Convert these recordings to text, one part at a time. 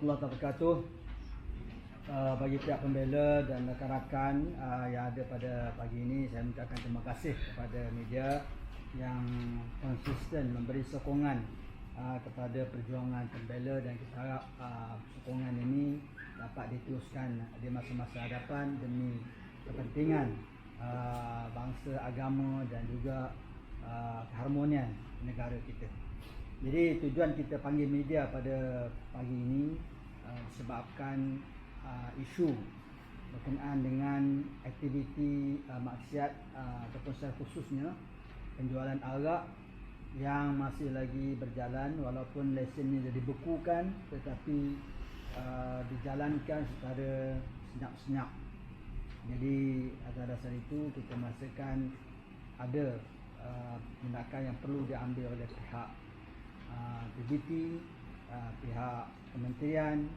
warahmatullahi wabarakatuh. Bagi pihak pembela dan rakan-rakan yang ada pada pagi ini, saya mengucapkan terima kasih kepada media yang konsisten memberi sokongan kepada perjuangan pembela, dan kita harap sokongan ini dapat diteruskan di masa-masa hadapan demi kepentingan bangsa, agama dan juga keharmonian negara kita. Jadi tujuan kita panggil media pada pagi ini disebabkan isu berkenaan dengan aktiviti maksiat ataupun secara khususnya penjualan arak yang masih lagi berjalan, walaupun lesennya dah dibekukan tetapi dijalankan secara senyap-senyap. Jadi atas dasar itu kita merasakan ada tindakan yang perlu diambil oleh pihak PBT, pihak kementerian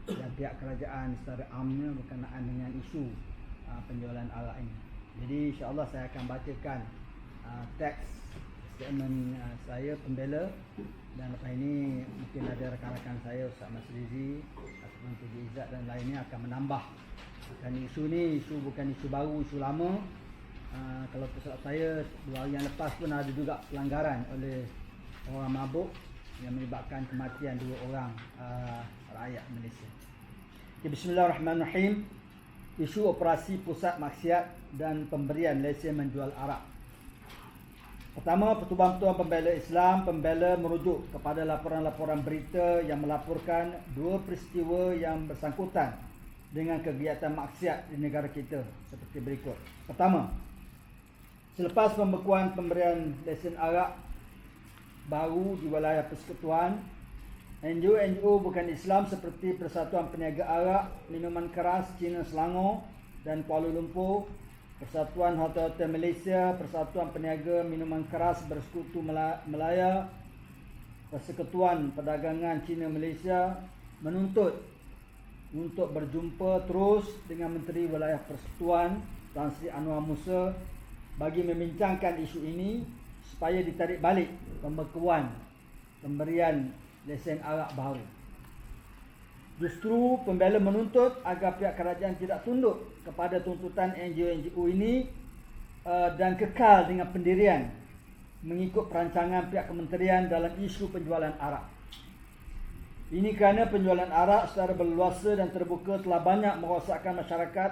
dan pihak kerajaan secara amnya berkenaan dengan isu penjualan arak ini. Jadi insya-Allah saya akan bacakan teks statement saya pembela, dan lepas ini mungkin ada rakan-rakan saya Ustaz Masrizi ataupun Tuan Izzat dan lainnya akan menambah. Kerana isu ni bukan isu baru, isu lama. Kalau tersilap saya 2 hari yang lepas pun ada juga pelanggaran oleh orang mabuk yang menyebabkan kematian 2 orang rakyat Malaysia. Okay, bismillahirrahmanirrahim. Isu operasi pusat maksiat dan pemberian lesen menjual arak. Pertama, Pertubuhan Pembela Islam Pembela merujuk kepada laporan-laporan berita yang melaporkan 2 peristiwa yang bersangkutan dengan kegiatan maksiat di negara kita seperti berikut. Pertama, selepas pembekuan pemberian lesen arak baru di wilayah persekutuan, NGO bukan Islam seperti Persatuan Peniaga Arak, Minuman Keras Cina Selangor dan Kuala Lumpur, Persatuan Hotel Malaysia, Persatuan Peniaga Minuman Keras Bersekutu Melaya, Persekutuan Perdagangan Cina Malaysia menuntut untuk berjumpa terus dengan Menteri Wilayah Persekutuan Tan Sri Anwar Musa bagi membincangkan isu ini supaya ditarik balik pembekuan pemberian lesen arak baru. Justru pembela menuntut agar pihak kerajaan tidak tunduk kepada tuntutan NGO ini dan kekal dengan pendirian mengikut perancangan pihak kementerian dalam isu penjualan arak. Ini kerana penjualan arak secara berluasa dan terbuka telah banyak merosakkan masyarakat,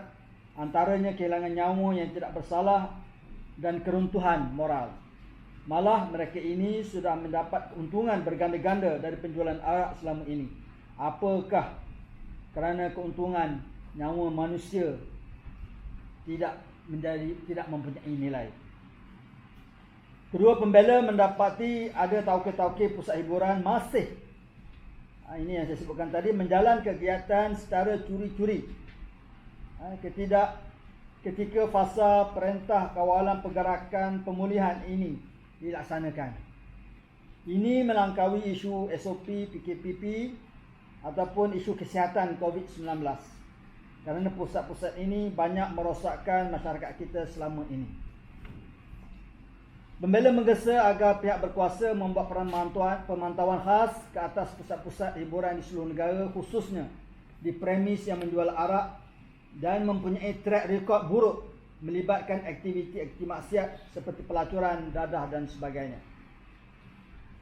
antaranya kehilangan nyawa yang tidak bersalah dan keruntuhan moral. Malah mereka ini sudah mendapat keuntungan berganda-ganda dari penjualan arak selama ini. Apakah kerana keuntungan nyawa manusia tidak mempunyai nilai? Kedua pembela mendapati ada tauke-tauke pusat hiburan masih ini yang saya sebutkan tadi menjalan kegiatan secara curi-curi. Ketika fasa perintah kawalan pergerakan pemulihan ini dilaksanakan. Ini melangkaui isu SOP PKPP ataupun isu kesihatan COVID-19. Kerana pusat-pusat ini banyak merosakkan masyarakat kita selama ini. Pembela menggesa agar pihak berkuasa membuat pemantauan khas ke atas pusat-pusat hiburan di seluruh negara, khususnya di premis yang menjual arak dan mempunyai track record buruk melibatkan aktiviti-aktiviti maksiat seperti pelacuran, dadah dan sebagainya.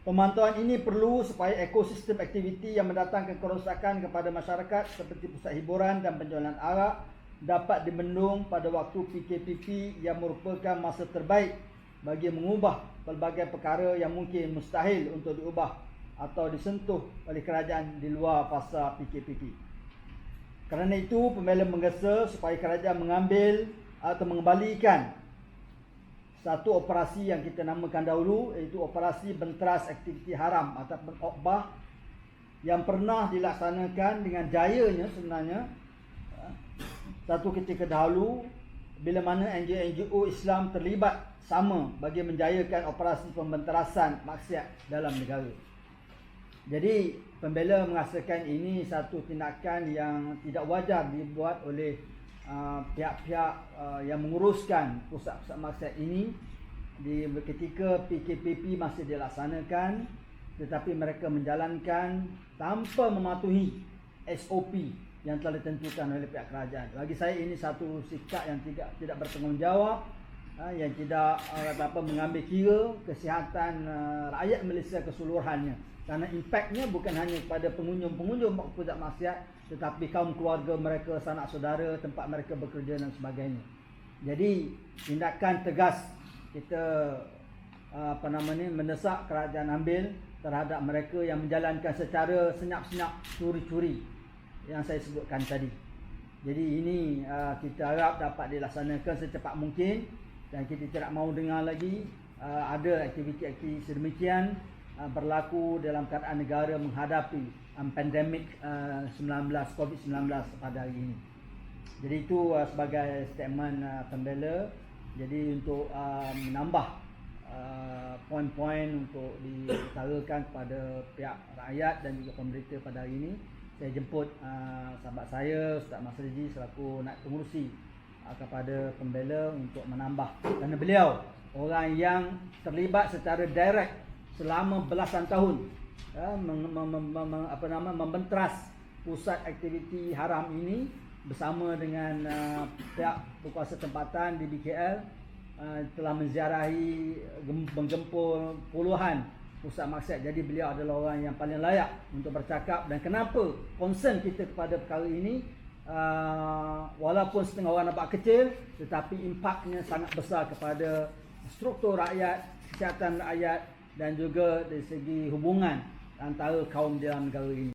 Pemantauan ini perlu supaya ekosistem aktiviti yang mendatangkan kerosakan kepada masyarakat seperti pusat hiburan dan penjualan arak dapat dibendung pada waktu PKPP yang merupakan masa terbaik bagi mengubah pelbagai perkara yang mungkin mustahil untuk diubah atau disentuh oleh kerajaan di luar fasa PKPP. Kerana itu, pembela menggesa supaya kerajaan mengambil atau mengembalikan satu operasi yang kita namakan dahulu, iaitu operasi benteras aktiviti haram ataupun OKBAH yang pernah dilaksanakan dengan jayanya sebenarnya satu ketika dahulu, bila mana NGO Islam terlibat sama bagi menjayakan operasi pembenterasan maksiat dalam negara. Jadi pembela merasakan ini satu tindakan yang tidak wajar dibuat oleh pihak-pihak yang menguruskan pusat-pusat maksiat ini ketika PKPP masih dilaksanakan, tetapi mereka menjalankan tanpa mematuhi SOP yang telah ditentukan oleh pihak kerajaan. Bagi saya ini satu sikap yang tidak bertanggungjawab, yang tidak mengambil kira kesihatan rakyat Malaysia keseluruhannya. Karena impaknya bukan hanya kepada pengunjung-pengunjung pusat maksiat, tetapi kaum keluarga mereka, sanak saudara, tempat mereka bekerja dan sebagainya. Jadi tindakan tegas kita mendesak kerajaan ambil terhadap mereka yang menjalankan secara senyap-senyap, curi-curi yang saya sebutkan tadi. Jadi ini kita harap dapat dilaksanakan secepat mungkin, dan kita tidak mahu dengar lagi ada aktiviti-aktiviti sedemikian berlaku dalam keadaan negara menghadapi pandemik COVID-19 pada hari ini. Jadi itu sebagai statement pembela. Jadi untuk menambah poin-poin untuk diutarakan kepada pihak rakyat dan juga pemerintah pada hari ini, saya jemput sahabat saya Ustaz Masriji selaku naib pengurusi kepada pembela untuk menambah, kerana beliau orang yang terlibat secara direct selama belasan tahun membentras pusat aktiviti haram ini bersama dengan pihak berkuasa tempatan di BKL, telah menziarahi, menggempur puluhan pusat maksiat. Jadi beliau adalah orang yang paling layak untuk bercakap. Dan kenapa concern kita kepada perkara ini, walaupun setengah orang nampak kecil, tetapi impaknya sangat besar kepada struktur rakyat, kesihatan rakyat dan juga dari segi hubungan antara kaum dalam negara ini.